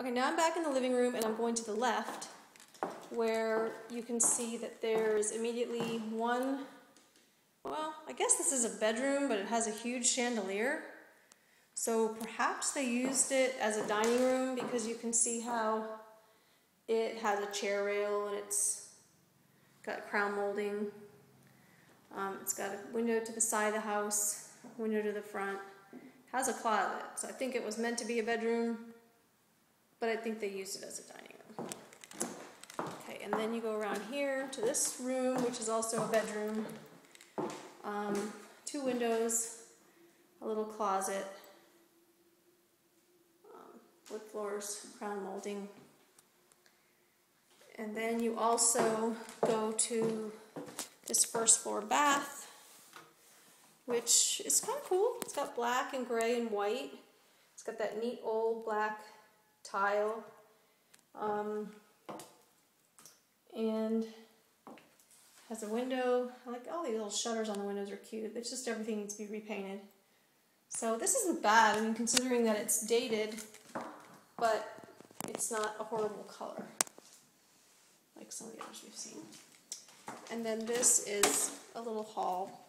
Okay, now I'm back in the living room and I'm going to the left where you can see that there's immediately one, well, I guess this is a bedroom, but it has a huge chandelier. So perhaps they used it as a dining room because you can see how it has a chair rail and it's got crown molding. It's got a window to the side of the house, window to the front. It has a closet, so I think it was meant to be a bedroom, but I think they used it as a dining room. Okay, and then you go around here to this room, which is also a bedroom. 2 windows, a little closet, wood floors, crown molding. And then you also go to this first floor bath, which is kind of cool. It's got black and gray and white. It's got that neat old black tile. And has a window. I like all these little shutters on the windows are cute. It's just everything needs to be repainted. So this isn't bad, I mean, considering that it's dated, but it's not a horrible color like some of the others we've seen. And then this is a little hall